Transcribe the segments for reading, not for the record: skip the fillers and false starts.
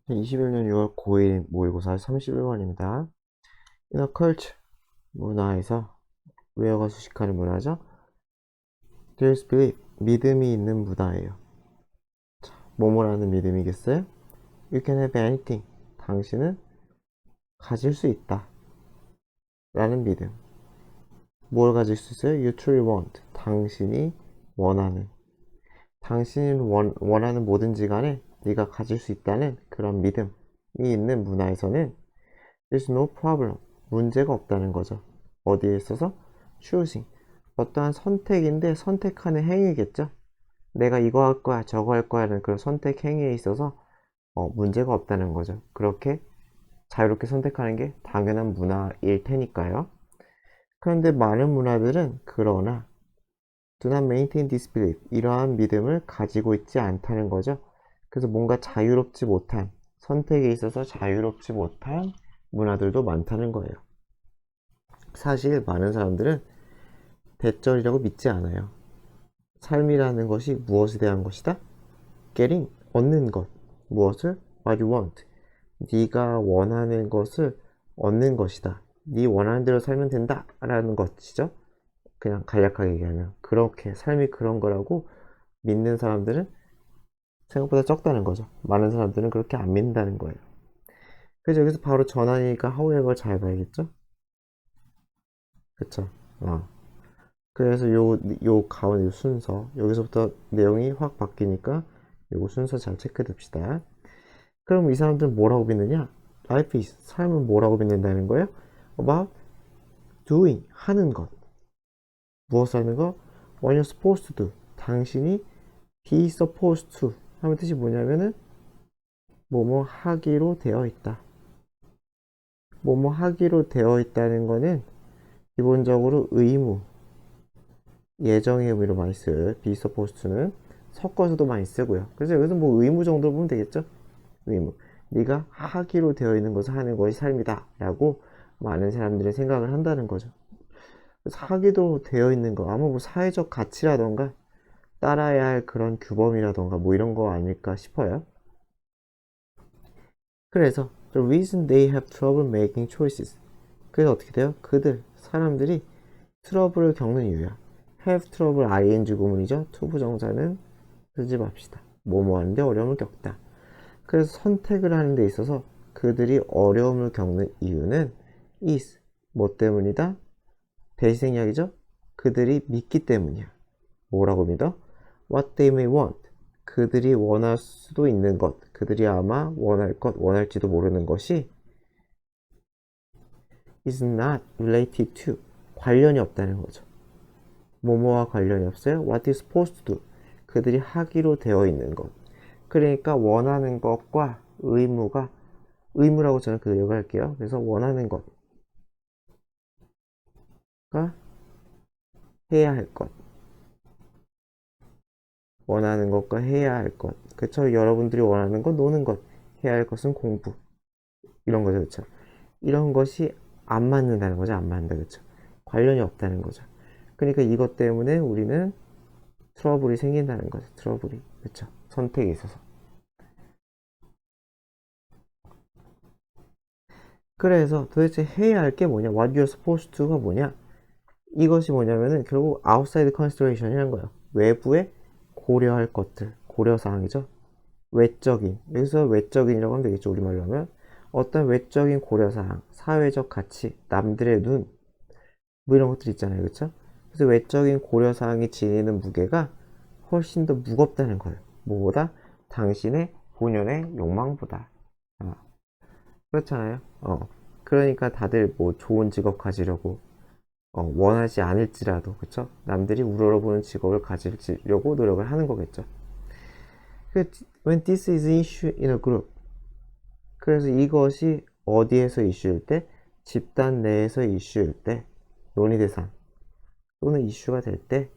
2021년 6월 9일 모의고사 31번입니다. In a culture, 문화에서 외어가 수식하는 문화죠. There's belief, 믿음이 있는 문화예요. 자, 뭐뭐라는 믿음이겠어요? You can have anything, 당신은 가질 수 있다 라는 믿음. 뭘 가질 수 있어요? You truly want, 당신이 원하는. 당신이 원하는 뭐든지 간에 네가 가질 수 있다는 그런 믿음이 있는 문화에서는 There's no problem. 문제가 없다는 거죠. 어디에 있어서? choosing. 어떠한 선택인데 선택하는 행위겠죠. 내가 이거 할 거야, 저거 할 거야라는 그런 선택 행위에 있어서 문제가 없다는 거죠. 그렇게 자유롭게 선택하는 게 당연한 문화일 테니까요. 그런데 많은 문화들은 그러나 do not maintain this belief. 이러한 믿음을 가지고 있지 않다는 거죠. 그래서 뭔가 자유롭지 못한 선택에 있어서 자유롭지 못한 문화들도 많다는 거예요. 사실 많은 사람들은 대절이라고 믿지 않아요. 삶이라는 것이 무엇에 대한 것이다? getting, 얻는 것. 무엇을? what you want. 네가 원하는 것을 얻는 것이다. 네 원하는 대로 살면 된다 라는 것이죠. 그냥 간략하게 얘기하면 그렇게 삶이 그런 거라고 믿는 사람들은 생각보다 적다는 거죠. 많은 사람들은 그렇게 안 믿는다는 거예요. 그래서 여기서 바로 전환이니까 however 잘 봐야겠죠? 그쵸? 그래서 요 가운데 요 순서 여기서부터 내용이 확 바뀌니까 요거 순서 잘 체크해 둡시다. 그럼 이 사람들은 뭐라고 믿느냐? Life is, 삶은 뭐라고 믿는다는 거예요? About doing, 하는 것. 무엇을 하는 것? What you're supposed to do. 당신이 be supposed to 하면 뜻이 뭐냐면은 뭐뭐 하기로 되어 있다. 뭐뭐 하기로 되어 있다는 거는 기본적으로 의무, 예정의 의미로 많이 쓰요 be supposed to는 섞어서도 많이 쓰고요. 그래서 여기서 뭐 의무 정도 보면 되겠죠? 의무. 네가 하기로 되어 있는 것을 하는 것이 삶이다 라고 많은 사람들이 생각을 한다는 거죠. 그래서 하기도 되어 있는 거 아마 뭐 사회적 가치라던가 따라야 할 그런 규범이라던가 뭐 이런 거 아닐까 싶어요. 그래서 the reason they have trouble making choices. 그래서 어떻게 돼요? 사람들이 트러블을 겪는 이유야. have trouble ing 구문이죠. 투부정사는 쓰지 맙시다. 뭐뭐 하는데 어려움을 겪다. 그래서 선택을 하는 데 있어서 그들이 어려움을 겪는 이유는 is 뭐 때문이다? 대시생략이죠? 그들이 믿기 때문이야. 뭐라고 믿어? what they may want. 그들이 원할 수도 있는 것, 그들이 아마 원할 것, 원할지도 모르는 것이 is not related to. 관련이 없다는 거죠. 뭐뭐와 관련이 없어요? what is supposed to do. 그들이 하기로 되어 있는 것. 그러니까 원하는 것과 의무라고 저는 그 얘기할게요. 그래서 원하는 것과 해야 할 것, 원하는 것과 해야 할 것. 그쵸? 여러분들이 원하는 건 노는 것, 해야 할 것은 공부. 이런 거죠, 그쵸? 이런 것이 안 맞는다는 거죠, 안 맞는다, 그쵸? 관련이 없다는 거죠. 그러니까 이것 때문에 우리는 트러블이 생긴다는 거죠, 트러블이. 그쵸? 선택에 있어서. 그래서 도대체 해야 할 게 뭐냐? What you're supposed to가 뭐냐? 이것이 뭐냐면은 결국 outside consideration이라는 거예요. 외부에 고려할 것들, 고려사항이죠. 외적인, 여기서 외적인이라고 하면 되겠죠. 우리말로 하면. 어떤 외적인 고려사항, 사회적 가치, 남들의 눈, 뭐 이런 것들 있잖아요. 그쵸? 그래서 외적인 고려사항이 지니는 무게가 훨씬 더 무겁다는 거예요. 뭐보다? 당신의 본연의 욕망보다. 어, 그렇잖아요. 그러니까 다들 뭐 좋은 직업 가지려고 원하지 않을지라도 그쵸? 남들이 우러러보는 직업을 가지려고 노력을 하는 거겠죠. When this is issue in a group. 그래서 이것이 어디에서 이슈일 때? 집단 내에서 이슈일 때, 논의 대상 또는 이슈가 될 때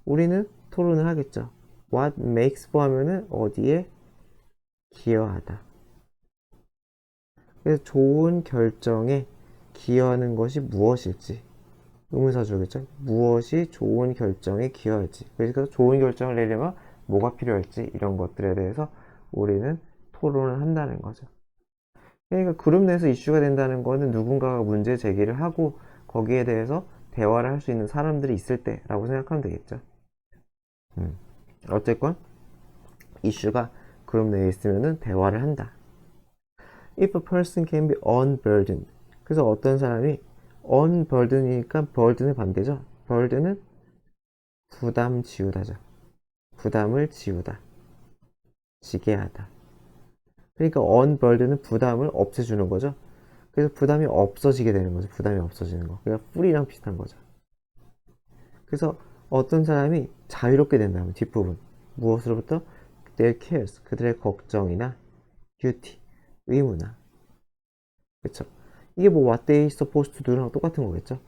우리는 토론을 하겠죠. What makes for 하면은 어디에 기여하다. 그래서 좋은 결정에 기여하는 것이 무엇일지 의문사조겠죠. 무엇이 좋은 결정에 기여할지. 그래서 좋은 결정을 내려면 뭐가 필요할지 이런 것들에 대해서 우리는 토론을 한다는 거죠. 그러니까 그룹 내에서 이슈가 된다는 거는 누군가가 문제 제기를 하고 거기에 대해서 대화를 할 수 있는 사람들이 있을 때라고 생각하면 되겠죠. 어쨌건 이슈가 그룹 내에 있으면은 대화를 한다. If a person can be unburdened. 그래서 어떤 사람이 unburden이니까 burden의 반대죠. burden은 부담 지우다죠. 부담을 지우다. 지게 하다. 그러니까 unburden은 부담을 없애주는 거죠. 그래서 부담이 없어지게 되는 거죠. 부담이 없어지는 거. 그러니까 풀이랑 비슷한 거죠. 그래서 어떤 사람이 자유롭게 된다면 뒷부분 무엇으로부터? their cares 그들의 걱정이나 duty 의무나 그쵸? 이게 뭐 what they supposed to do랑 똑같은 거겠죠?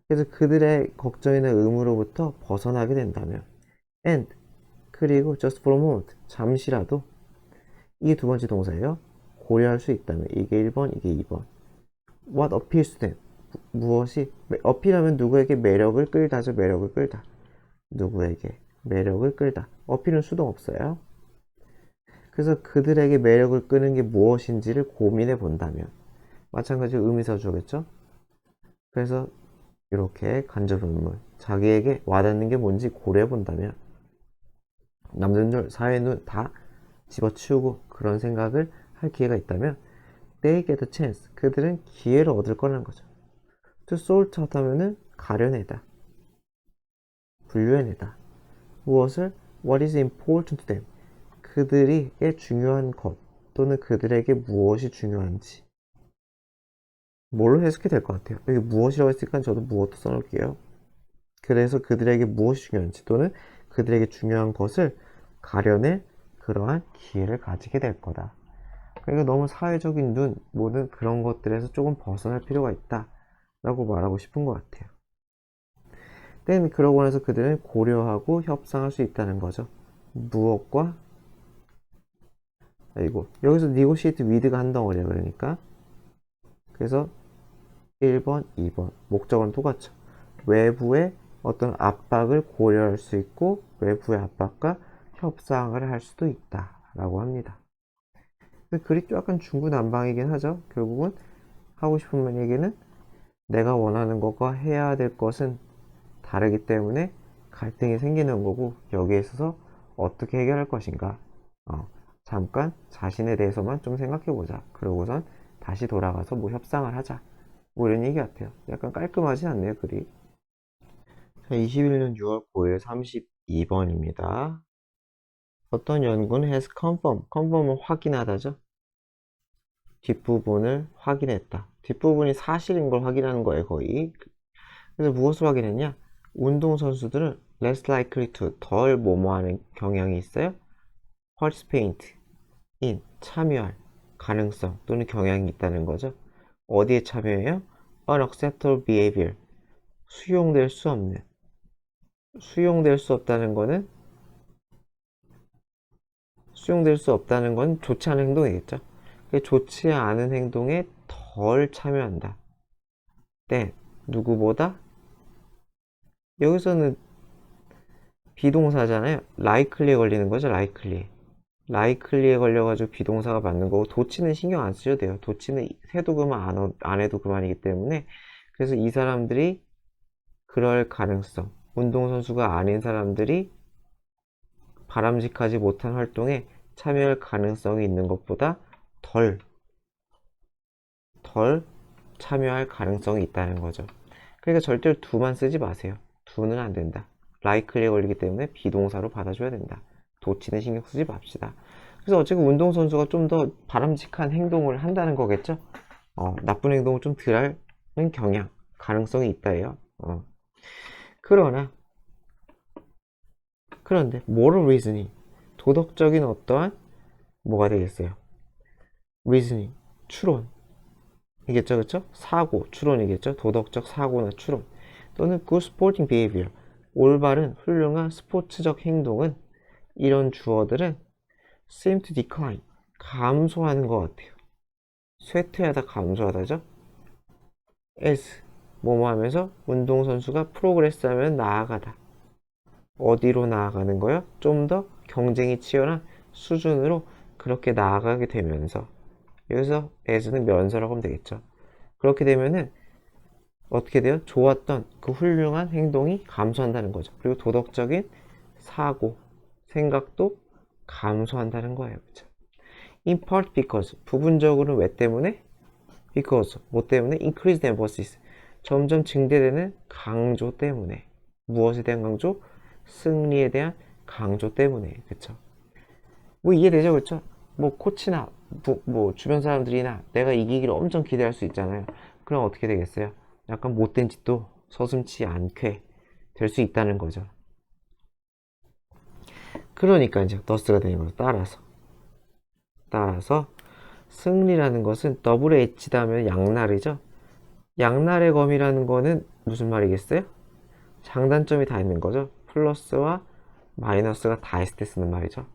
그래서 그들의 걱정이나 의무로부터 벗어나게 된다면 and 그리고 just for a moment 잠시라도 이게 두 번째 동사예요. 고려할 수 있다면 이게 1번 이게 2번 what appeals to them 무엇이 어필하면 누구에게 매력을 끌다죠. 매력을 끌다 누구에게 매력을 끌다 어필은 수동 없어요. 그래서 그들에게 매력을 끄는 게 무엇인지를 고민해 본다면 마찬가지로 의미사주겠죠. 그래서 이렇게 간접의문 자기에게 와닿는 게 뭔지 고려해 본다면 남는 줄 사회의 눈 다 집어치우고 그런 생각을 할 기회가 있다면 they get a chance 그들은 기회를 얻을 거라는 거죠. to sort out 하면은 가려내다 분류해내다 무엇을 what is important to them 그들에게 중요한 것 또는 그들에게 무엇이 중요한지 뭘로 해석이 될 것 같아요. 여기 무엇이라고 했으니까 저도 무엇도 써놓을게요. 그래서 그들에게 무엇이 중요한지 또는 그들에게 중요한 것을 가려낼 그러한 기회를 가지게 될 거다. 그러니까 너무 사회적인 눈, 모든 그런 것들에서 조금 벗어날 필요가 있다 라고 말하고 싶은 것 같아요. 그러고 나서 그들은 고려하고 협상할 수 있다는 거죠. 무엇과 아이고 여기서 negotiate with가 한 덩어리야 그러니까 그래서 1번, 2번 목적은 똑같죠. 외부의 어떤 압박을 고려할 수 있고 외부의 압박과 협상을 할 수도 있다 라고 합니다. 글이 약간 중구난방이긴 하죠. 결국은 하고 싶은 얘기는 내가 원하는 것과 해야 될 것은 다르기 때문에 갈등이 생기는 거고 여기에 있어서 어떻게 해결할 것인가 잠깐 자신에 대해서만 좀 생각해보자. 그러고선 다시 돌아가서 뭐 협상을 하자. 뭐 이런 얘기 같아요. 약간 깔끔하지 않네요, 글이. 자, 21년 6월 9일 32번입니다. 어떤 연구는 has confirm은 확인하다죠. 뒷부분을 확인했다. 뒷부분이 사실인 걸 확인하는 거예요, 거의. 그래서 무엇을 확인했냐? 운동선수들은 less likely to 덜 뭐뭐하는 경향이 있어요. participate in 참여할 가능성 또는 경향이 있다는 거죠. 어디에 참여해요? unacceptable behavior 수용될 수 없는 수용될 수 없다는 거는 수용될 수 없다는 건 좋지 않은 행동이겠죠. 좋지 않은 행동에 덜 참여한다. 때 누구보다 여기서는 비동사잖아요. likely에 걸리는 거죠. likely에 걸려가지고 비동사가 맞는 거고 도치는 신경 안 쓰셔도 돼요. 도치는 해도 그만 안 해도 그만이기 때문에 그래서 이 사람들이 그럴 가능성 운동선수가 아닌 사람들이 바람직하지 못한 활동에 참여할 가능성이 있는 것보다 덜 참여할 가능성이 있다는 거죠. 그러니까 절대로 do만 쓰지 마세요. do는 안 된다. likely에 걸리기 때문에 비동사로 받아줘야 된다. 도치는 신경 쓰지 맙시다. 그래서 어쨌든 운동선수가 좀 더 바람직한 행동을 한다는 거겠죠. 나쁜 행동을 좀 덜 하는 경향, 가능성이 있다예요. 그런데 moral reasoning, 도덕적인 어떠한 뭐가 되겠어요? reasoning, 추론 이겠죠, 그쵸? 사고, 추론이겠죠. 도덕적 사고나 추론 또는 good sporting behavior, 올바른 훌륭한 스포츠적 행동은 이런 주어들은 seem to decline, 감소하는 것 같아요. 쇠퇴하다, 감소하다죠. as, 뭐뭐 하면서 운동선수가 프로그레스 하면 나아가다. 어디로 나아가는 거요? 좀 더 경쟁이 치열한 수준으로 그렇게 나아가게 되면서 여기서 as는 면서라고 하면 되겠죠. 그렇게 되면은 어떻게 돼요? 좋았던 그 훌륭한 행동이 감소한다는 거죠. 그리고 도덕적인 사고, 생각도 감소한다는 거예요. 그렇죠? In part because 부분적으로는 왜 때문에? Because 뭐 때문에? Increased emphasis 점점 증대되는 강조 때문에. 무엇에 대한 강조? 승리에 대한 강조 때문에. 그쵸? 뭐 이해되죠? 그쵸? 뭐 코치나 뭐 주변 사람들이나 내가 이기기를 엄청 기대할 수 있잖아요. 그럼 어떻게 되겠어요? 약간 못된 짓도 서슴지 않게 될 수 있다는 거죠. 그러니까 이제 더스가 되는 거죠. 따라서 승리라는 것은 더블의 엣지다 하면 양날이죠. 양날의 검이라는 거는 무슨 말이겠어요? 장단점이 다 있는 거죠. 플러스와 마이너스가 다 있을 때 쓰는 말이죠.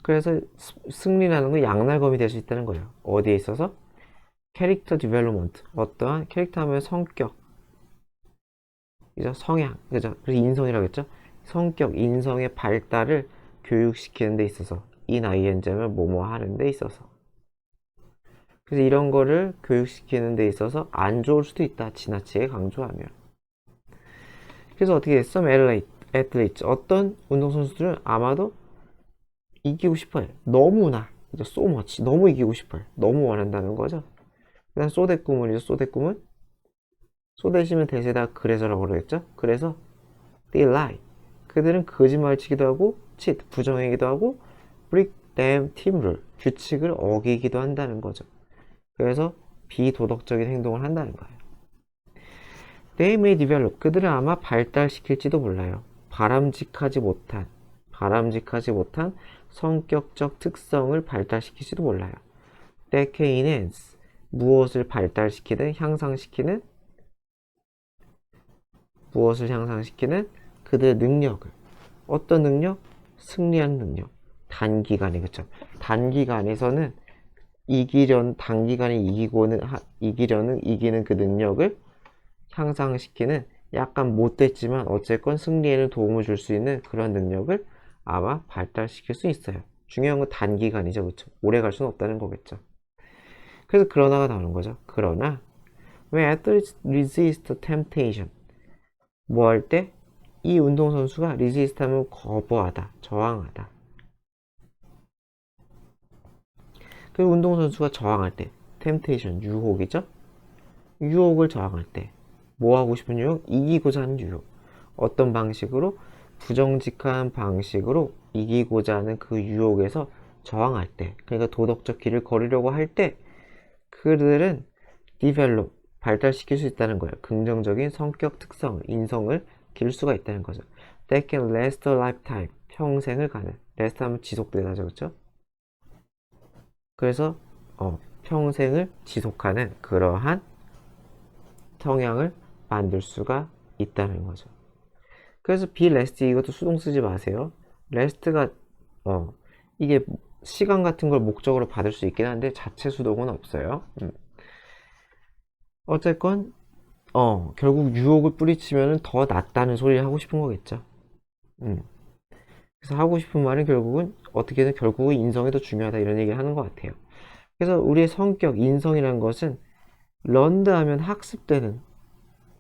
그래서 승리라는 건 양날검이 될 수 있다는 거예요. 어디에 있어서? 캐릭터 디벨롭먼트. 어떠한 캐릭터 하면 성격, 그죠? 성향, 그죠? 그래서 인성이라고 했죠? 성격, 인성의 발달을 교육시키는 데 있어서 인ING를 뭐뭐 하는 데 있어서. 그래서 이런 거를 교육시키는 데 있어서 안 좋을 수도 있다. 지나치게 강조하면. 그래서 어떻게 해? Some athletes, 어떤 운동선수들은 아마도 이기고 싶어요. 너무나, so much, 너무 이기고 싶어요. 너무 원한다는 거죠. 그다음 소대꿈은이죠. 소대꿈은 소대시면 대세다 그래서라고 그러겠죠. 그래서 they lie. 그들은 거짓말 치기도 하고 cheat, 부정행위도 하고 break them team rule, 규칙을 어기기도 한다는 거죠. 그래서 비도덕적인 행동을 한다는 거예요. They may develop. 그들은 아마 발달시킬지도 몰라요. 바람직하지 못한 성격적 특성을 발달시킬지도 몰라요. That can enhance. 무엇을 발달시키든 향상시키는 그들의 능력을. 어떤 능력? 승리한 능력. 단기간에, 그쵸? 단기간에서는 단기간에 이기는 그 능력을 향상시키는 약간 못됐지만 어쨌건 승리에는 도움을 줄 수 있는 그런 능력을 아마 발달시킬 수 있어요. 중요한 건 단기간이죠. 그쵸? 오래 갈 수는 없다는 거겠죠. 그래서 그러나가 나오는 거죠. 그러나 when athletes resist temptation 뭐 할 때? 이 운동선수가 resist 하면 거부하다, 저항하다. 그 운동선수가 저항할 때 temptation, 유혹이죠? 유혹을 저항할 때 뭐 하고 싶은 유혹? 이기고자 하는 유혹. 어떤 방식으로? 부정직한 방식으로 이기고자 하는 그 유혹에서 저항할 때, 그러니까 도덕적 길을 걸으려고 할 때 그들은 develop, 발달시킬 수 있다는 거예요. 긍정적인 성격 특성을, 인성을 기를 수가 있다는 거죠. That can last a lifetime, 평생을 가는. last 하면 지속되다죠, 그렇죠? 그래서 평생을 지속하는 그러한 성향을 만들 수가 있다는 거죠. 그래서 be last, 이것도 수동 쓰지 마세요. last가 이게 시간 같은 걸 목적으로 받을 수 있긴 한데 자체 수동은 없어요. 어쨌건 결국 유혹을 뿌리치면 더 낫다는 소리를 하고 싶은 거겠죠. 그래서 하고 싶은 말은 결국은 어떻게든 결국은 인성이 더 중요하다 이런 얘기를 하는 것 같아요. 그래서 우리의 성격, 인성이라는 것은 learned 하면 학습되는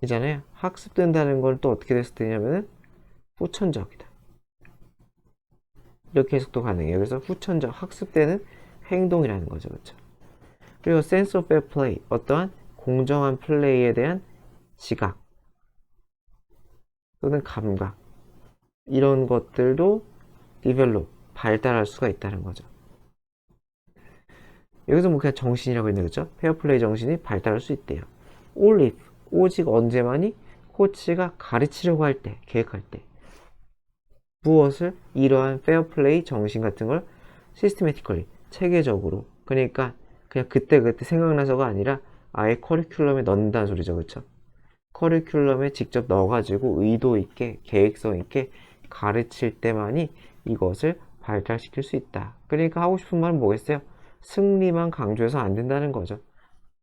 이잖아요. 학습된다는 건 또 어떻게 됐을 때냐면은 후천적이다. 이렇게 해석도 가능해요. 그래서 후천적, 학습되는 행동이라는 거죠. 그렇죠? 그리고 sense of fair play, 어떠한 공정한 플레이에 대한 지각 또는 감각, 이런 것들도 develop, 발달할 수가 있다는 거죠. 여기서 뭐 그냥 정신이라고 했는데, 그렇죠? 페어 플레이 정신이 발달할 수 있대요. Only if, 오직 언제만이 코치가 가르치려고 할 때, 계획할 때 무엇을? 이러한 페어 플레이 정신 같은 걸 시스테매티컬리, 체계적으로, 그러니까 그냥 그때그때 생각나서가 아니라 아예 커리큘럼에 넣는다는 소리죠. 그렇죠? 커리큘럼에 직접 넣어가지고 의도 있게, 계획성 있게 가르칠 때만이 이것을 발달시킬 수 있다. 그러니까 하고 싶은 말은 뭐겠어요? 승리만 강조해서 안 된다는 거죠.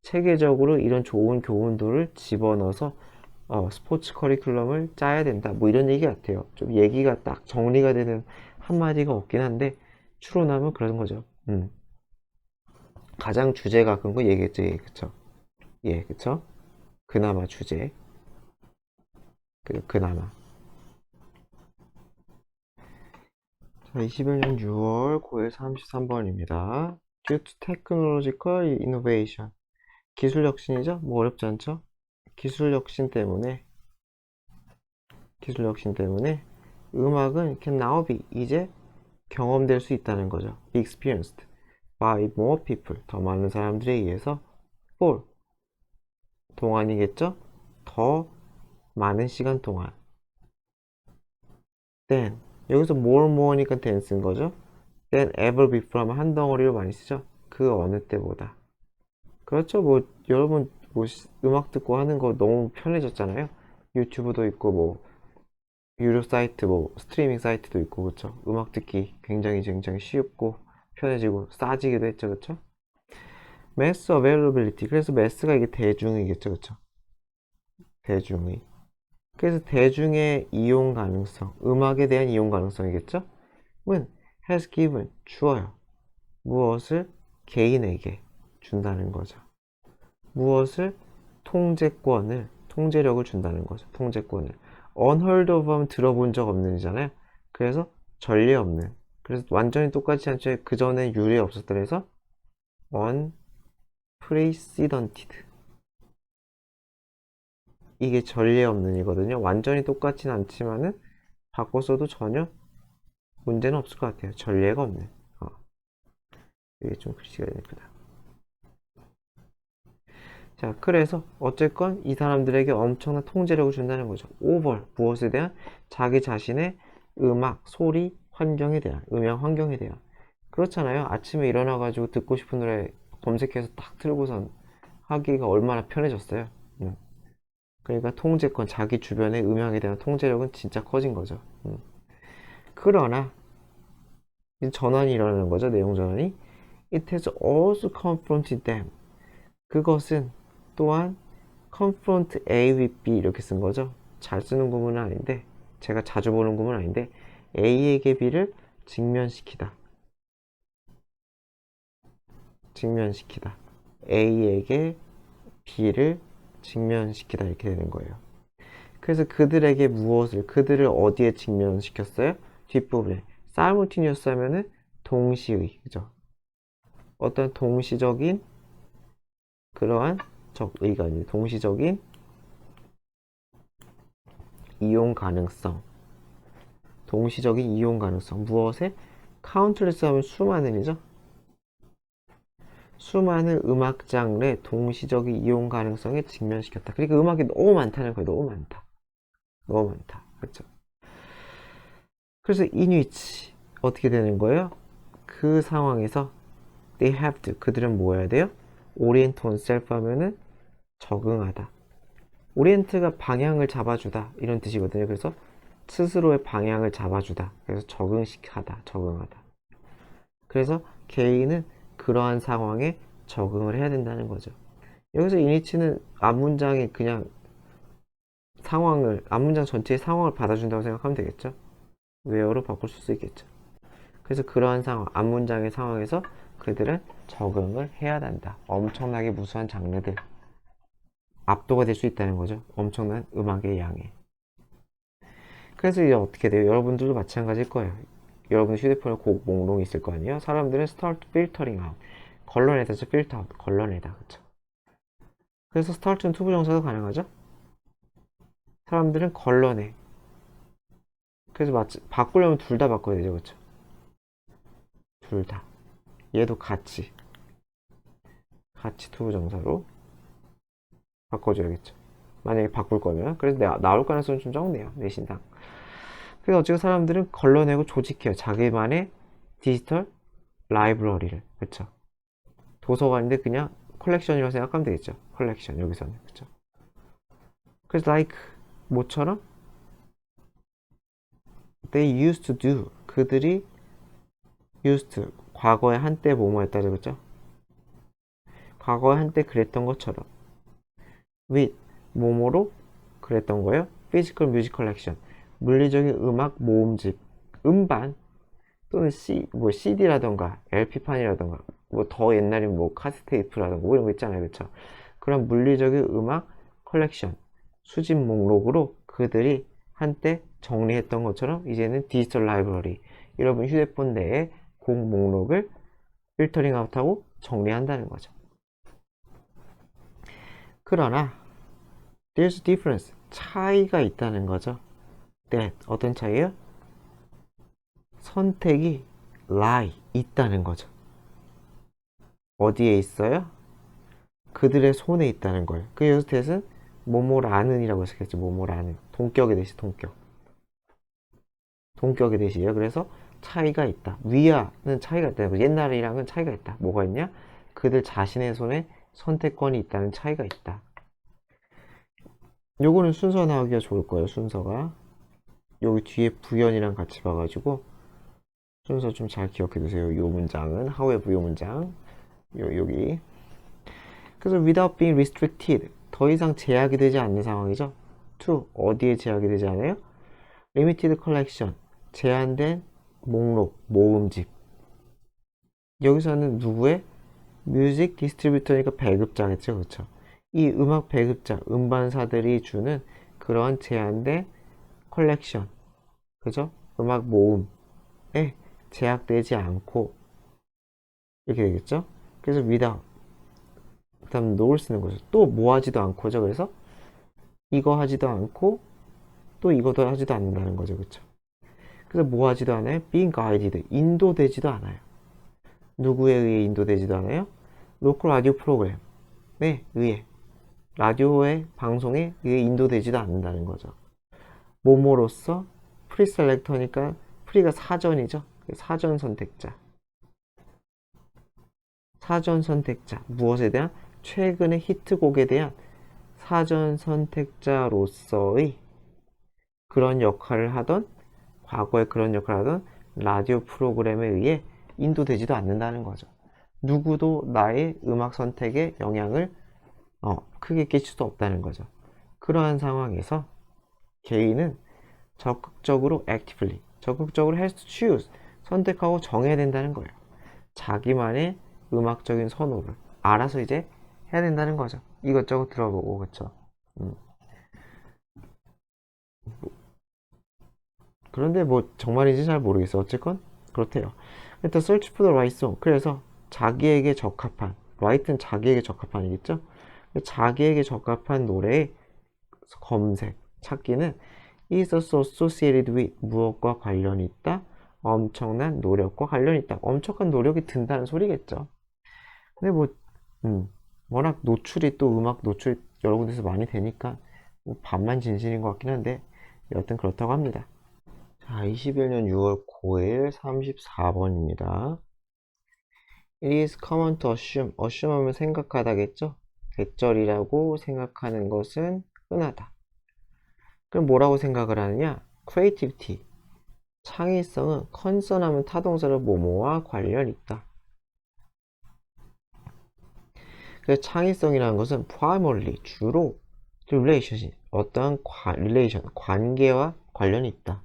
체계적으로 이런 좋은 교훈들을 집어넣어서 스포츠 커리큘럼을 짜야 된다. 뭐 이런 얘기 같아요. 좀 얘기가 딱 정리가 되는 한마디가 없긴 한데 추론하면 그런 거죠. 가장 주제가 큰 거 얘기했죠, 예, 그쵸? 예, 그쵸? 그나마 주제. 그나마. 자, 21년 6월 고일 33번입니다. Due to technological innovation. 기술 혁신이죠? 뭐 어렵지 않죠? 기술 혁신 때문에 음악은 can now be 이제 경험될 수 있다는 거죠. be experienced by more people 더 많은 사람들에 의해서 for 동안이겠죠? 더 많은 시간 동안 than 여기서 more니까 than 쓴 거죠. than ever before 하면 한 덩어리로 많이 쓰죠. 그 어느 때보다. 그렇죠. 뭐 여러분 뭐 음악 듣고 하는 거 너무 편해졌잖아요. 유튜브도 있고 뭐 유료 사이트 뭐 스트리밍 사이트도 있고 그렇죠. 음악 듣기 굉장히 쉽고 편해지고 싸지기도 했죠. 그렇죠. mass availability 그래서 mass가 이게 대중이겠죠. 그렇죠. 대중의 그래서 대중의 이용 가능성 음악에 대한 이용 가능성이겠죠. 은 has given 주어요. 무엇을 개인에게 준다는 거죠. 무엇을 통제력을 준다는 거죠. 통제권을 unheard of 하면 들어본 적 없는이잖아요. 그래서 전례 없는 그래서 완전히 똑같지 않죠. 그 전에 유례 없었다 그래서 unprecedented 이게 전례 없는이거든요. 완전히 똑같진 않지만은 바꿨어도 전혀 문제는 없을 것 같아요. 전례가 없는 이게 좀 글씨가 예쁘다. 자, 그래서 어쨌건 이 사람들에게 엄청난 통제력을 준다는 거죠. over 무엇에 대한 자기 자신의 음악, 소리, 환경에 대한 음향 환경에 대한 그렇잖아요. 아침에 일어나가지고 듣고 싶은 노래 검색해서 딱 틀고선 하기가 얼마나 편해졌어요. 그러니까 통제권, 자기 주변의 음향에 대한 통제력은 진짜 커진 거죠. 그러나 전환이 일어나는 거죠. 내용 전환이. It has also confronted them. 그것은 또한 confront A with B 이렇게 쓴 거죠. 잘 쓰는 구문은 아닌데 제가 자주 보는 구문은 아닌데 A에게 B를 직면시키다. A에게 B를 직면시키다 이렇게 되는 거예요. 그래서 그들을 어디에 직면시켰어요? 뒷부분에 simultaneous 하면은 동시의 그죠? 어떤 동시적인 그러한 적의가 아니라 동시적인 이용 가능성 무엇에? countless 하면 수많은이죠. 수많은 음악 장르의 동시적인 이용 가능성에 직면시켰다. 그러니까 음악이 너무 많다는 거예요. 너무 많다. 그렇죠? 그래서 in which 어떻게 되는 거예요? 그 상황에서 they have to 그들은 뭐 해야 돼요? orient oneself 하면은 적응하다. orient가 방향을 잡아주다 이런 뜻이거든요. 그래서 스스로의 방향을 잡아주다. 그래서 적응하다. 그래서 개인은 그러한 상황에 적응을 해야 된다는 거죠. 여기서 이니치는 앞문장에 그냥 앞문장 전체의 상황을 받아준다고 생각하면 되겠죠. where로 바꿀 수 있겠죠. 그래서 그러한 앞문장의 상황에서 그들은 적응을 해야 한다. 엄청나게 무수한 장르들 압도가 될 수 있다는 거죠. 엄청난 음악의 양에. 그래서 이제 어떻게 돼요? 여러분들도 마찬가지일 거예요. 여러분 휴대폰에 곡 목록이 있을 거 아니에요? 사람들은 start filtering out. 걸러내다죠. filter out. 걸러내다. 그쵸? 그래서 start는 투부정사도 가능하죠? 사람들은 걸러내. 그래서 바꾸려면 둘 다 바꿔야 되죠. 그쵸? 둘 다. 얘도 같이 투부정사로 바꿔줘야겠죠. 만약에 바꿀 거면. 그래서 나올 가능성은 좀 적네요. 내신상. 그래서 어쨌든 사람들은 걸러내고 조직해요. 자기만의 디지털 라이브러리를. 그쵸? 도서관인데 그냥 컬렉션이라고 생각하면 되겠죠. 컬렉션 여기서는. 그쵸? 그래서 like 뭐처럼 they used to do 그들이 used to 과거에 한때 뭐뭐 했다죠. 그쵸? 과거에 한때 그랬던 것처럼 with 뭐뭐로 그랬던 거예요. physical music collection 물리적인 음악 모음집 음반 또는 CD라던가 LP판이라던가 뭐 더 옛날에 뭐 카세테이프라던가 뭐 이런 거 있잖아요. 그쵸? 그런 물리적인 음악 컬렉션 수집 목록으로 그들이 한때 정리했던 것처럼 이제는 디지털 라이브러리 여러분 휴대폰 내에 곡 목록을 필터링 아웃하고 정리한다는 거죠. 그러나 there's a difference 차이가 있다는 거죠. that 어떤 차이요? 선택이 lie 있다는 거죠. 어디에 있어요? 그들의 손에 있다는 거예요. 그 여기서 that은 뭐뭐라는이라고 했었겠죠. 뭐뭐라는 동격의 대시 동격의 대시예요. 그래서 차이가 있다. 위아는 차이가 있다. 옛날이랑은 차이가 있다. 뭐가 있냐? 그들 자신의 손에 선택권이 있다는 차이가 있다. 요거는 순서 나오기가 좋을 거예요. 순서가 여기 뒤에 부연이랑 같이 봐가지고 순서 좀 잘 기억해 두세요. 요 문장은 however 요 문장 여기 그래서 without being restricted 더 이상 제약이 되지 않는 상황이죠. to 어디에 제약이 되지 않아요? limited collection 제한된 목록 모음집 여기서는 누구의 뮤직 디스트리뷰터니까 배급자겠죠. 그쵸? 이 음악 배급자 음반사들이 주는 그런 제한된 컬렉션 그죠? 음악 모음에 제약되지 않고 이렇게 되겠죠? 그래서 without 그 다음 nor 쓰는 거죠. 또 뭐 하지도 않고죠. 그래서 이거 하지도 않고 또 이것도 하지도 않는다는 거죠. 그쵸? 그래서 뭐 하지도 않아요? being guided 인도되지도 않아요. 누구에 의해 인도되지도 않아요? 로컬 라디오 프로그램에 의해 라디오의 방송에 의해 인도되지도 않는다는 거죠. 모모로서 프리셀렉터니까 프리가 사전이죠. 사전 선택자. 사전 선택자. 무엇에 대한? 최근의 히트곡에 대한 사전 선택자로서의 그런 역할을 하던 과거에 그런 역할을 하던 라디오 프로그램에 의해 인도되지도 않는다는 거죠. 누구도 나의 음악 선택에 영향을 크게 끼칠 수 없다는 거죠. 그러한 상황에서 개인은 적극적으로 actively 적극적으로 has to choose 선택하고 정해야 된다는 거예요. 자기만의 음악적인 선호를 알아서 이제 해야 된다는 거죠. 이것저것 들어보고 그쵸. 그런데 뭐 정말인지 잘 모르겠어. 어쨌건 그렇대요. 일단 search for the right song. 그래서 자기에게 적합한 right는 자기에게 적합한이겠죠. 자기에게 적합한 노래의 검색 찾기는 is associated with 무엇과 관련이 있다? 엄청난 노력과 관련이 있다. 엄청난 노력이 든다는 소리겠죠. 근데 뭐 워낙 노출이 또 음악 노출이 여러 군데서 많이 되니까 뭐 반만 진실인 것 같긴 한데 여하튼 그렇다고 합니다. 자, 21년 6월 9일 34번입니다. It is common to assume. assume 하면 생각하다겠죠? 대절이라고 생각하는 것은 흔하다. 그럼 뭐라고 생각을 하느냐? creativity. 창의성은 concern 하면 타동사로 뭐뭐와 관련이 있다. 그래서 창의성이라는 것은 primarily 주로 relationship 어떠한 relation 관계와 관련이 있다.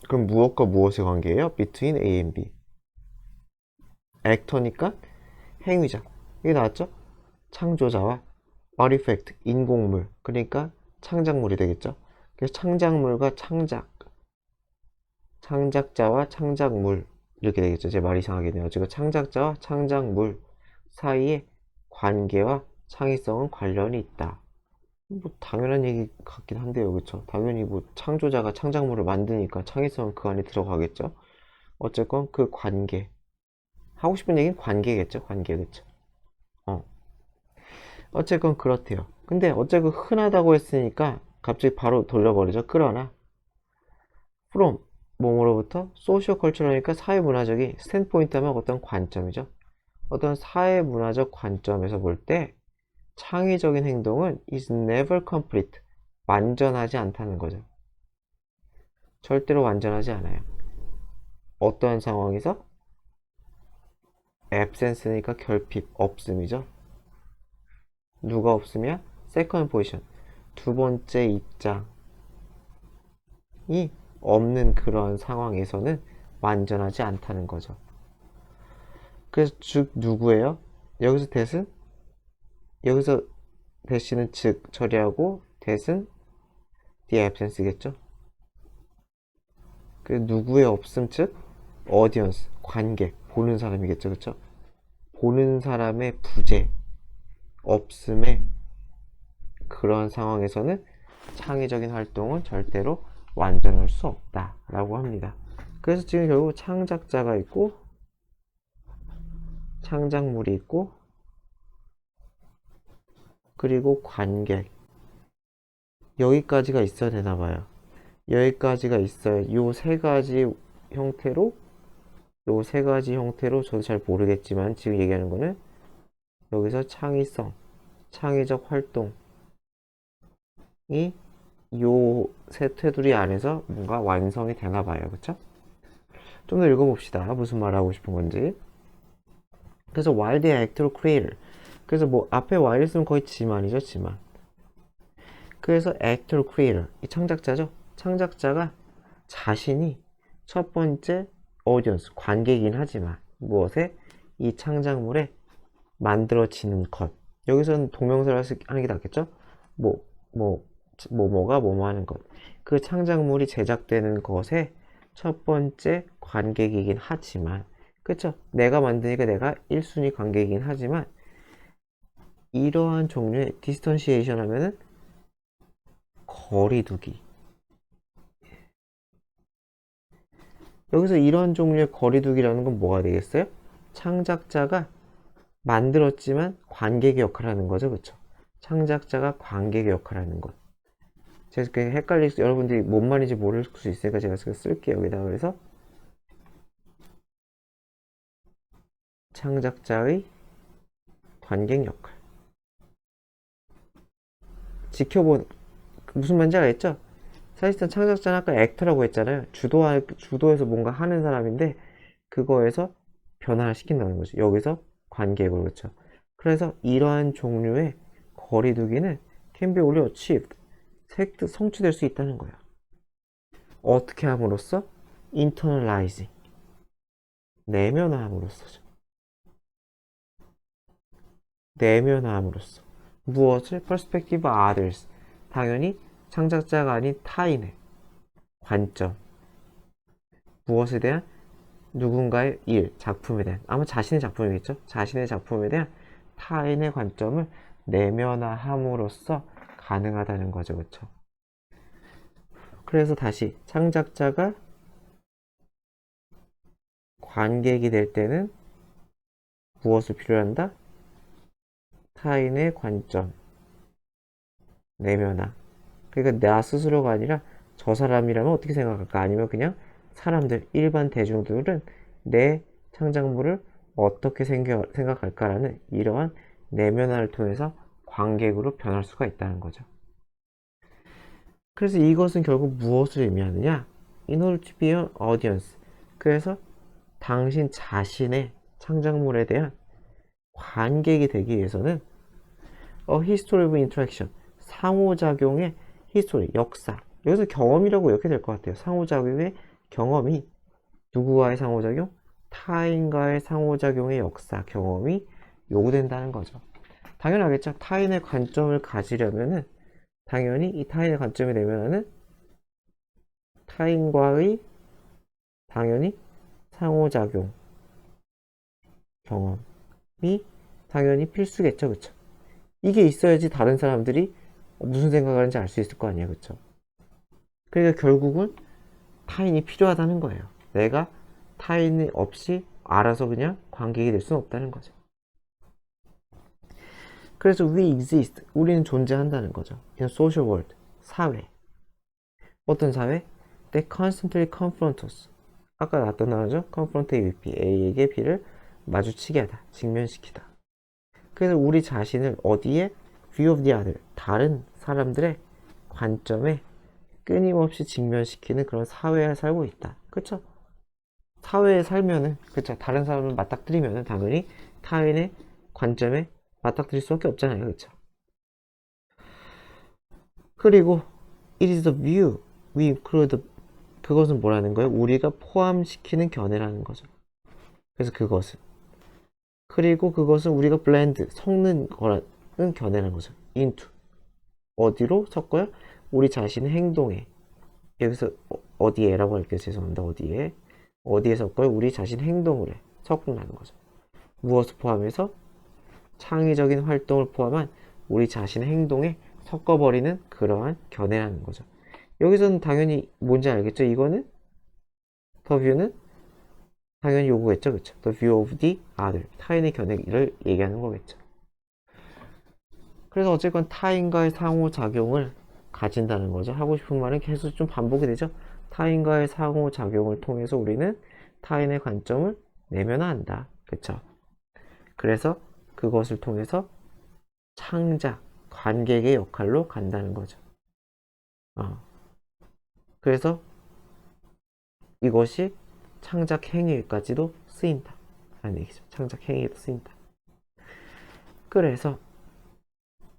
그럼 무엇과 무엇의 관계예요? between A and B. 액터니까 행위자. 이게 나왔죠? 창조자와 artifact 인공물. 그러니까 창작물이 되겠죠. 그래서 창작물과 창작자와 창작물 이렇게 되겠죠. 제 말이 이상하겠네요. 지금 창작자와 창작물 사이의 관계와 창의성은 관련이 있다. 뭐 당연한 얘기 같긴 한데요. 그쵸? 당연히 뭐 창조자가 창작물을 만드니까 창의성은 그 안에 들어가겠죠. 어쨌건 그 관계 하고 싶은 얘기는 관계겠죠. 관계 그쵸? 어쨌건 그렇대요. 근데 어쨌건 흔하다고 했으니까 갑자기 바로 돌려버리죠. 그러나 from 뭐뭐로부터 소시오 컬처러니까 사회문화적인 스탠포인트 하면 어떤 관점이죠. 어떤 사회문화적 관점에서 볼 때 창의적인 행동은 is never complete 완전하지 않다는 거죠. 절대로 완전하지 않아요. 어떠한 상황에서? absence니까 결핍, 없음이죠. 누가 없으면 second position 두 번째 입장이 없는 그런 상황에서는 완전하지 않다는 거죠. 그래서 즉 누구예요? 여기서 that은 여기서 that은 즉 처리하고 that은 the absence겠죠. 그 누구의 없음 즉 audience 관객 보는 사람이겠죠. 그쵸? 보는 사람의 부재 없음의 그런 상황에서는 창의적인 활동은 절대로 완전할 수 없다 라고 합니다. 그래서 지금 결국 창작자가 있고 창작물이 있고 그리고 관객 여기까지가 있어야 되나 봐요. 여기까지가 있어야 요 세 가지 형태로 저도 잘 모르겠지만 지금 얘기하는 거는 여기서 창의성 창의적 활동이 요 세 테두리 안에서 뭔가 완성이 되나 봐요. 그쵸? 좀 더 읽어봅시다. 무슨 말 하고 싶은 건지. 그래서 while the actor creator 그래서 뭐 앞에 while 있으면 거의 지만이죠. 지만. 그래서 actor creator 이 창작자죠. 창작자가 자신이 첫 번째 audience 관객이긴 하지만 무엇에 이 창작물에 만들어지는 것 여기서는 동명사를 하는 게 낫겠죠? 뭐가 뭐뭐 하는 것 그 창작물이 제작되는 것에 첫 번째 관객이긴 하지만 그쵸? 내가 만드니까 내가 1순위 관객이긴 하지만 이러한 종류의 디스턴시에이션 하면은 거리두기 여기서 이런 종류의 거리두기라는 건 뭐가 되겠어요? 창작자가 만들었지만 관객의 역할을 하는 거죠. 그쵸? 창작자가 관객의 역할을 하는 것 제가 여러분들이 뭔 말인지 모를 수 있으니까 제가 쓸게요. 여기다가 그래서 창작자의 관객 역할 지켜본 무슨 말인지 알겠죠? 사실상 창작자는 아까 액터라고 했잖아요. 주도해서 뭔가 하는 사람인데 그거에서 변화를 시킨다는 거죠. 여기서 관객으로 그렇죠. 그래서 이러한 종류의 거리두기는 can be only achieved 성취될 수 있다는 거예요. 어떻게 함으로써? internalizing 내면화함으로써죠. 내면화함으로써 무엇을? perspective others 당연히 창작자가 아닌 타인의 관점 무엇에 대한? 누군가의 일, 작품에 대한 아마 자신의 작품이겠죠? 자신의 작품에 대한 타인의 관점을 내면화함으로써 가능하다는 거죠. 그쵸? 그래서 다시 창작자가 관객이 될 때는 무엇을 필요한다? 타인의 관점, 내면화. 그러니까 나 스스로가 아니라 저 사람이라면 어떻게 생각할까? 아니면 그냥 사람들, 일반 대중들은 내 창작물을 어떻게 생각할까라는 이러한 내면화를 통해서 관객으로 변할 수가 있다는 거죠. 그래서 이것은 결국 무엇을 의미하느냐? In order to be an audience. 그래서 당신 자신의 창작물에 대한 관객이 되기 위해서는 A history of interaction. 상호작용의 history, 역사. 여기서 경험이라고 이렇게 될 것 같아요. 상호작용의 경험이 누구와의 상호작용? 타인과의 상호작용의 역사, 경험이 요구된다는 거죠. 당연하겠죠. 타인의 관점을 가지려면은 당연히 이 타인의 관점이 되면은 타인과의 당연히 상호작용, 경험이 당연히 필수겠죠. 그쵸? 이게 있어야지 다른 사람들이 무슨 생각을 하는지 알 수 있을 거 아니에요. 그쵸? 그러니까 결국은 타인이 필요하다는 거예요. 내가 타인이 없이 알아서 그냥 관객이 될 수는 없다는 거죠. 그래서 we exist, 우리는 존재한다는 거죠. in social world, 사회. 어떤 사회? That constantly confront us. 아까 나왔던 단어죠. confront A with B, A에게 B를 마주치게 하다, 직면시키다. 그래서 우리 자신을 어디에? view of the other, 다른 사람들의 관점에 끊임없이 직면시키는 그런 사회에 살고 있다. 그쵸? 사회에 살면은, 그쵸? 다른 사람을 맞닥뜨리면은 당연히 타인의 관점에 맞닥뜨릴 수밖에 없잖아요. 그쵸? 그리고 it is the view we include 그것은 뭐라는 거예요? 우리가 포함시키는 견해라는 거죠. 그래서 그것은. 그리고 그것은 우리가 블렌드, 섞는 거라는 견해라는 거죠. into. 어디로 섞어요? 우리 자신의 행동에. 여기서 어디에라고 할게요. 죄송합니다. 어디에. 어디에 섞어요? 우리 자신 행동을 해. 섞는다는 거죠. 무엇을 포함해서? 창의적인 활동을 포함한 우리 자신의 행동에 섞어버리는 그러한 견해라는 거죠. 여기서는 당연히 뭔지 알겠죠? 이거는 the view는 당연히 요거겠죠, 그쵸? The view of the other, 타인의 견해를 얘기하는 거겠죠. 그래서 어쨌건 타인과의 상호작용을 가진다는 거죠. 하고 싶은 말은 계속 좀 반복이 되죠. 타인과의 상호작용을 통해서 우리는 타인의 관점을 내면화한다. 그쵸? 그래서 그것을 통해서 창작, 관객의 역할로 간다는 거죠. 그래서 이것이 창작 행위까지도 쓰인다. 라는 얘기죠. 창작 행위에도 쓰인다. 그래서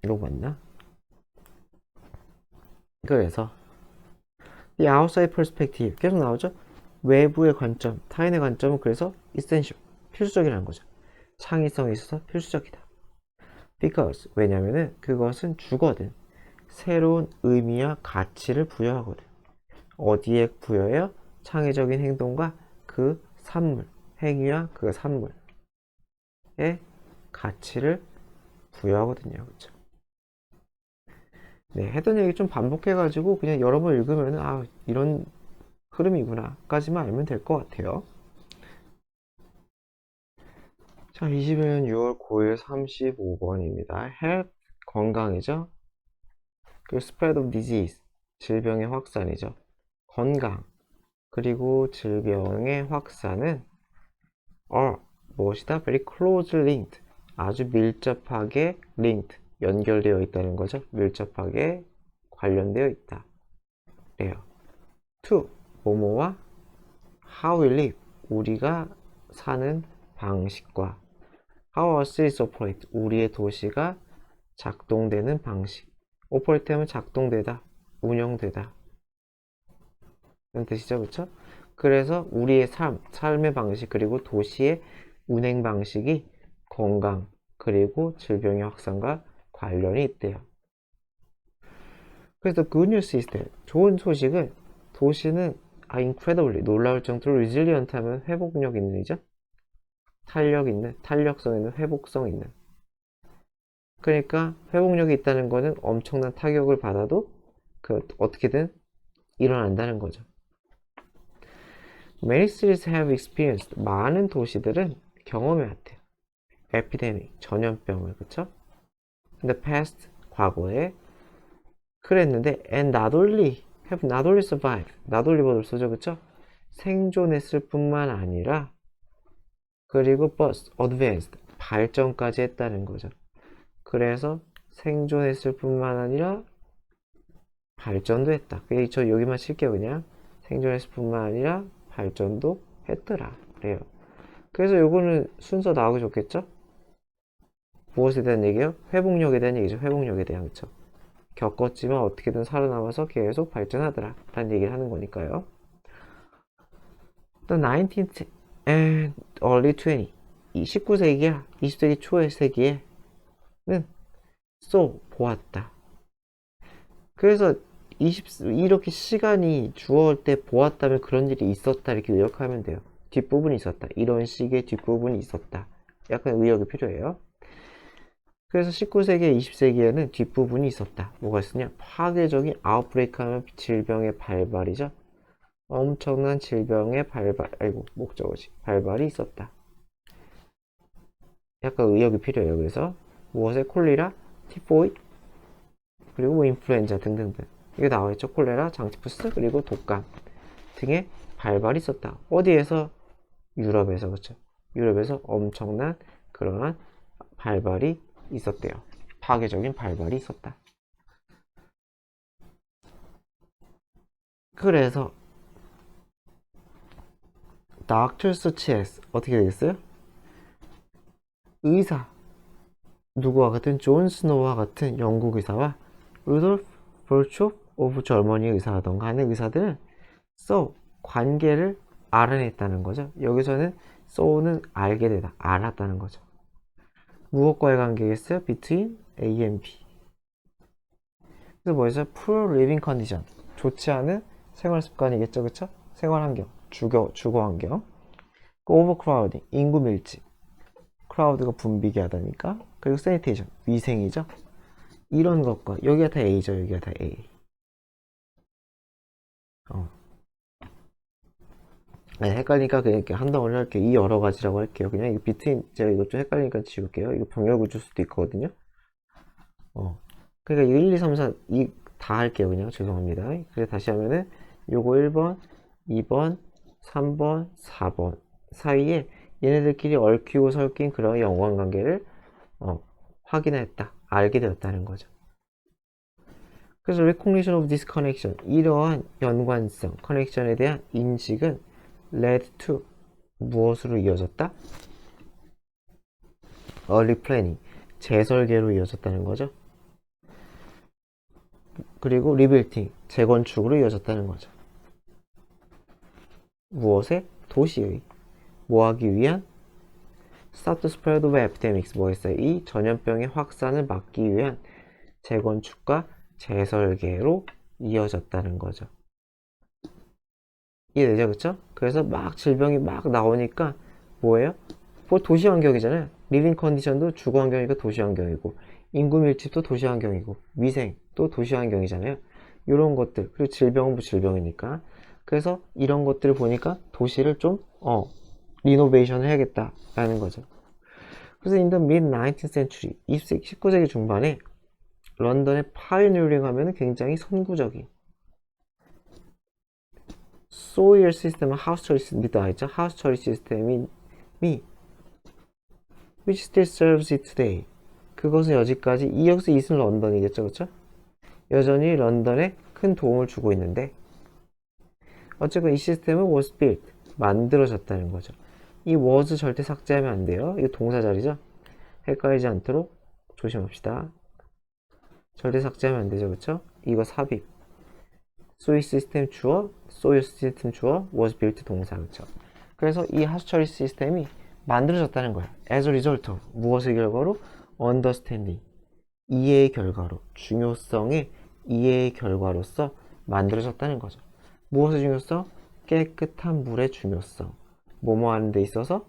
이거 맞나? 그래서 The outside perspective 계속 나오죠? 외부의 관점, 타인의 관점은 그래서 essential, 필수적이라는 거죠. 창의성에 있어서 필수적이다. Because 왜냐면은 그것은 주거든. 새로운 의미와 가치를 부여하거든. 어디에 부여해요? 창의적인 행동과 그 산물, 행위와 그 산물에 가치를 부여하거든요. 그렇죠? 네, 했던 얘기 좀 반복해가지고 그냥 여러 번 읽으면 아 이런 흐름이구나 까지만 알면 될 것 같아요. 자, 21년 6월 9일 35번입니다. health, 건강이죠. 그 spread of disease, 질병의 확산이죠. 건강, 그리고 질병의 확산은 are, 무엇이다? very closely linked, 아주 밀접하게 linked, 연결되어 있다는 거죠. 밀접하게 관련되어 있다. 그래요. to, 뭐뭐와 how we live, 우리가 사는 방식과 how our cities operate, 우리의 도시가 작동되는 방식. operate 하면 작동되다, 운영되다 그런 뜻이죠. 그쵸? 그래서 우리의 삶의 방식 그리고 도시의 운행 방식이 건강 그리고 질병의 확산과 관련이 있대요. 그래서 good news is that, 좋은 소식은 도시는 incredibly, 놀라울 정도로 resilient 하면 회복력 있는 이죠. 탄력 있는, 탄력성 있는, 회복성 있는. 그러니까 회복력이 있다는 거는 엄청난 타격을 받아도 어떻게든 일어난다는 거죠. Many cities have experienced, 많은 도시들은 경험해왔대요. epidemic, 전염병을, 그쵸? In the past, 과거에 그랬는데 and have not only survived, not only 쓰죠, 그쵸? 생존했을 뿐만 아니라 그리고 but advanced, 발전까지 했다는 거죠. 그래서 생존했을 뿐만 아니라 발전도 했다. 저 여기만 칠게요. 그냥 생존했을 뿐만 아니라 발전도 했더라. 그래요. 그래서 요거는 순서 나오기 좋겠죠? 무엇에 대한 얘기예요? 회복력에 대한 얘기죠. 회복력에 대한, 그쵸? 겪었지만 어떻게든 살아남아서 계속 발전하더라 라는 얘기를 하는 거니까요. 또 19th and early 20, 19세기야 20세기 초의 세기에는 보았다. 그래서 이렇게 시간이 주어올 때 보았다면 그런 일이 있었다 이렇게 의역하면 돼요. 뒷부분이 있었다, 이런 식의 뒷부분이 있었다, 약간 의역이 필요해요. 그래서 19세기, 20세기에는 뒷부분이 있었다. 뭐가 있었냐? 파괴적인 아웃브레이크 하면 질병의 발발이죠. 엄청난 질병의 목적어지. 발발이 있었다. 약간 의역이 필요해요. 그래서 무엇에? 콜레라, 티포이드, 그리고 뭐 인플루엔자 등등등. 이게 나와있죠. 콜레라, 장티푸스, 그리고 독감 등의 발발이 있었다. 어디에서? 유럽에서, 그렇죠? 유럽에서 엄청난 그러한 발발이 있었대요. 파괴적인 발발이 있었다. 그래서 doctors such as 어떻게 되겠어요? 의사, 누구와 같은 존 스노우와 같은 영국 의사와 루돌프 버초프 오브 절머니 의사라던가 하는 의사들은 So, 관계를 알아냈다는 거죠. 여기서는 so는 알게 되다, 알았다는 거죠. 무엇과의 관계겠어요? Between A and B. 그래서 뭐였어요? Poor living condition. 좋지 않은 생활 습관이겠죠, 그쵸? 생활 환경, 주거 환경. overcrowding, 인구 밀집. crowd가 붐비게 하다니까. 그리고 sanitation, 위생이죠. 이런 것과 여기가 다 A죠, 여기가 다 A. 네, 헷갈리니까 그냥 이렇게 한 덩어리 할게요. 이 여러 가지라고 할게요. 그냥 이거 비트인, 제가 이거 좀 헷갈리니까 지울게요. 이거 병렬 줄 수도 있거든요. 그러니까 1, 2, 3, 4, 이 다 할게요. 그냥 죄송합니다. 그래서 다시 하면은 요거 1번, 2번, 3번, 4번 사이에 얘네들끼리 얽히고 설킨 그런 연관관계를 확인했다, 알게 되었다는 거죠. 그래서 recognition of this connection, 이러한 연관성, 커넥션에 대한 인식은 led to 무엇으로 이어졌다? early planning, 재설계로 이어졌다는 거죠. 그리고 rebuilding, 재건축으로 이어졌다는 거죠. 무엇에? 도시의. 뭐하기 위한? stop the spread of epidemics, 뭐였어요? 이 전염병의 확산을 막기 위한 재건축과 재설계로 이어졌다는 거죠. 이해되죠? 그쵸? 그래서 막 질병이 막 나오니까 뭐예요? 뭐 도시 환경이잖아요. 리빙 컨디션도 주거 환경이니까 도시 환경이고, 인구 밀집도 도시 환경이고, 위생 또 도시 환경이잖아요. 이런 것들, 그리고 질병은 뭐 질병이니까. 그래서 이런 것들을 보니까 도시를 좀 리노베이션을 해야겠다라는 거죠. 그래서 in the mid-19th century, 19세기 중반에 런던의 파이오니어링 하면은 굉장히 선구적인 소일 시스템은 하우스 처리 시스템이다 했죠. 하우스 처리 시스템이 which still serves it today. 그것은 여지까지, 이 여기서 이은 런던이겠죠, 그렇죠? 여전히 런던에 큰 도움을 주고 있는데, 어쨌건 이 시스템은 was built, 만들어졌다는 거죠. 이 was 절대 삭제하면 안 돼요. 이거 동사 자리죠. 헷갈리지 않도록 조심합시다. 절대 삭제하면 안 되죠, 그렇죠? 이거 삽입. 소일 시스템 주어, 소일 시스템 주어, was built 동사, 그렇죠? 그래서 이 하우스 처리 시스템이 만들어졌다는 거야. as a result of, 무엇의 결과로? understanding, 이해의 결과로, 중요성의 이해의 결과로서 만들어졌다는 거죠. 무엇의 중요성? 깨끗한 물의 중요성. 뭐뭐 하는 데 있어서?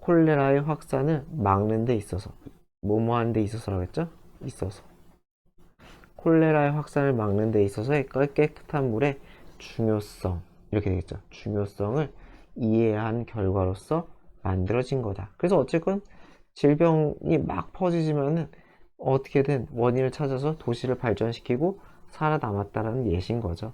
콜레라의 확산을 막는 데 있어서. 뭐뭐 하는 데 있어서라고 했죠? 있어서. 콜레라의 확산을 막는 데 있어서의 깨끗한 물의 중요성, 이렇게 되겠죠. 중요성을 이해한 결과로서 만들어진 거다. 그래서 어쨌건 질병이 막 퍼지지만은 어떻게든 원인을 찾아서 도시를 발전시키고 살아남았다라는 예시인 거죠.